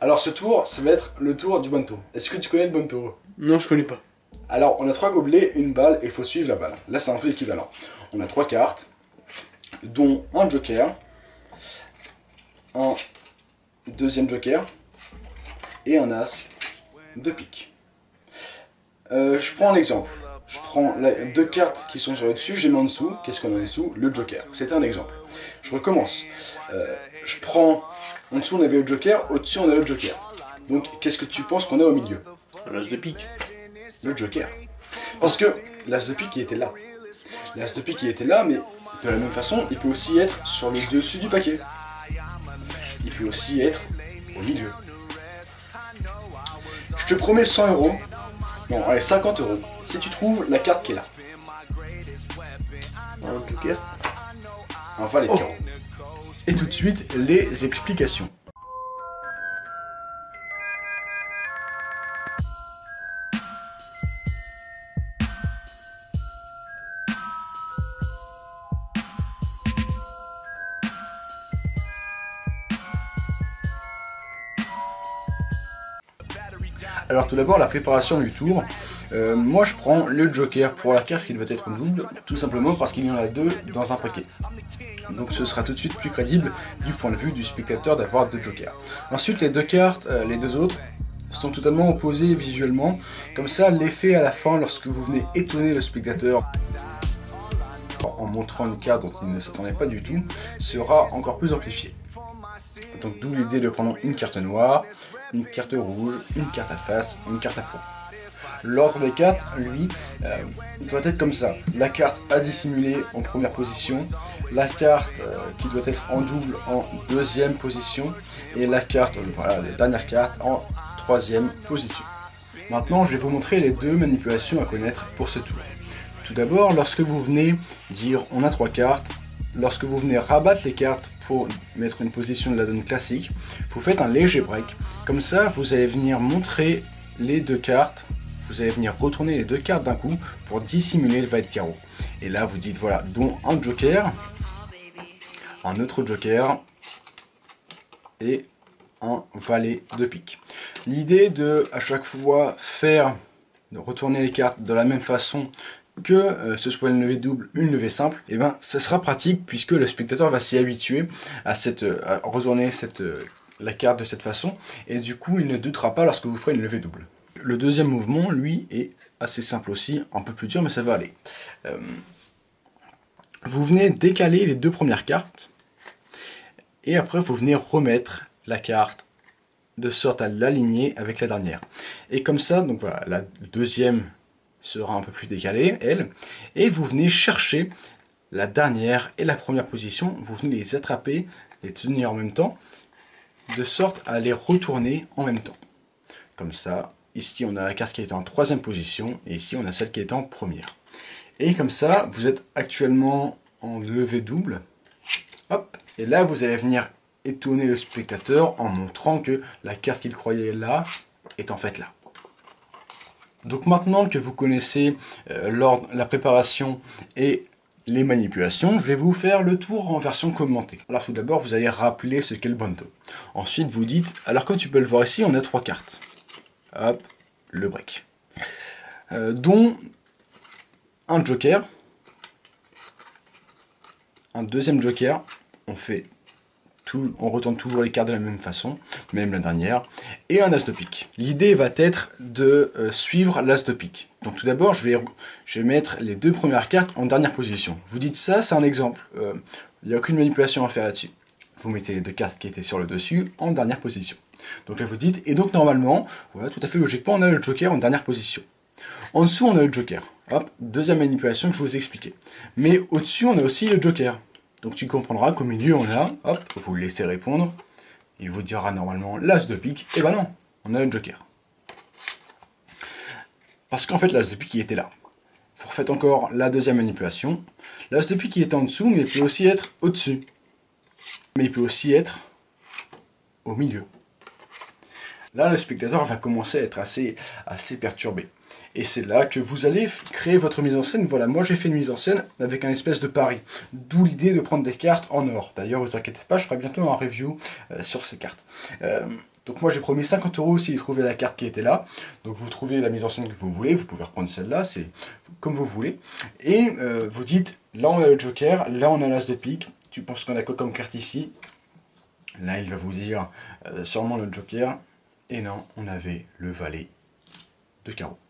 Alors ce tour, ça va être le tour du Bonto. Est-ce que tu connais le Bonto? Non, je connais pas. Alors on a 3 gobelets, une balle et il faut suivre la balle. Là c'est un peu équivalent. On a 3 cartes, dont un joker, un deuxième joker et un as de pique. Je prends un exemple. Je prends deux cartes qui sont sur le dessus, j'ai mis en dessous. Qu'est-ce qu'on a en dessous? Le joker. C'était un exemple. Je recommence. Je prends... En dessous on avait le joker, au-dessus on a le joker. Donc qu'est-ce que tu penses qu'on a au milieu? L'as de pique. Le joker. Parce que l'as de pique il était là. L'as de pique il était là, mais de la même façon, il peut aussi être sur le dessus du paquet. Il peut aussi être au milieu. Je te promets 100 euros. Non, allez, 50 euros. Si tu trouves la carte qui est là. Un joker. Un valet de carreau. Et tout de suite, les explications. Alors tout d'abord, la préparation du tour. Moi je prends le joker pour la carte qui doit être double, tout simplement parce qu'il y en a deux dans un paquet. Donc ce sera tout de suite plus crédible du point de vue du spectateur d'avoir deux jokers. Ensuite les deux cartes, les deux autres, sont totalement opposées visuellement. Comme ça l'effet à la fin, lorsque vous venez étonner le spectateur en montrant une carte dont il ne s'attendait pas du tout, sera encore plus amplifié. Donc d'où l'idée de prendre une carte noire, une carte rouge, une carte à face, une carte à fond. L'ordre des cartes, lui, doit être comme ça. La carte à dissimuler en première position, la carte qui doit être en double en deuxième position, et la carte, voilà, les dernières cartes en troisième position. Maintenant, je vais vous montrer les deux manipulations à connaître pour ce tour. Tout d'abord, lorsque vous venez dire on a 3 cartes, lorsque vous venez rabattre les cartes pour mettre une position de la donne classique, vous faites un léger break. Comme ça, vous allez venir montrer les deux cartes, vous allez venir retourner les deux cartes d'un coup pour dissimuler le valet de carreau. Et là, vous dites voilà, dont un joker, un autre joker et un valet de pique. L'idée de à chaque fois de retourner les cartes de la même façon que ce soit une levée double, une levée simple, et ben ça sera pratique puisque le spectateur va s'y habituer à retourner la carte de cette façon, et du coup il ne doutera pas lorsque vous ferez une levée double. Le deuxième mouvement, lui, est assez simple aussi, un peu plus dur mais ça va aller. Vous venez décaler les deux premières cartes, et après vous venez remettre la carte de sorte à l'aligner avec la dernière. Et comme ça, donc voilà, la deuxième sera un peu plus décalée, elle, et vous venez chercher la dernière et la première position, vous venez les attraper, les tenir en même temps, de sorte à les retourner en même temps. Comme ça, ici on a la carte qui est en troisième position, et ici on a celle qui est en première. Et comme ça, vous êtes actuellement en levée double, hop, et là vous allez venir étonner le spectateur en montrant que la carte qu'il croyait là est en fait là. Donc maintenant que vous connaissez la préparation et les manipulations, je vais vous faire le tour en version commentée. Alors tout d'abord, vous allez rappeler ce qu'est le Bonto. Ensuite, vous dites, alors comme tu peux le voir ici, on a 3 cartes. Hop, le break. Dont un joker, un deuxième joker, on retourne toujours les cartes de la même façon, même la dernière, et un as de pique. L'idée va être de suivre l'as de pique. Donc tout d'abord, je vais mettre les deux premières cartes en dernière position. Vous dites ça, c'est un exemple. Il n'y a aucune manipulation à faire là-dessus. Vous mettez les deux cartes qui étaient sur le dessus en dernière position. Donc là vous dites, et donc normalement, voilà, tout à fait logiquement, on a le joker en dernière position. En dessous, on a le joker. Hop, deuxième manipulation que je vous ai expliqué. Mais au-dessus, on a aussi le joker. Donc tu comprendras qu'au milieu on a, hop, vous le laissez répondre, il vous dira normalement l'as de pique, et ben non, on a le joker. Parce qu'en fait l'as de pique il était là. Vous refaites encore la deuxième manipulation, l'as de pique il était en dessous, mais il peut aussi être au-dessus. Mais il peut aussi être au milieu. Là le spectateur va commencer à être assez perturbé. Et c'est là que vous allez créer votre mise en scène. Voilà, moi j'ai fait une mise en scène avec un espèce de pari. D'où l'idée de prendre des cartes en or. D'ailleurs, ne vous inquiétez pas, je ferai bientôt un review sur ces cartes. Donc moi j'ai promis 50 € s'il trouvait la carte qui était là. Donc vous trouvez la mise en scène que vous voulez, vous pouvez reprendre celle-là, c'est comme vous voulez. Et vous dites, là on a le joker, là on a l'as de pique, tu penses qu'on a quoi comme carte ici? Là il va vous dire sûrement le joker, et non, on avait le valet de carreau.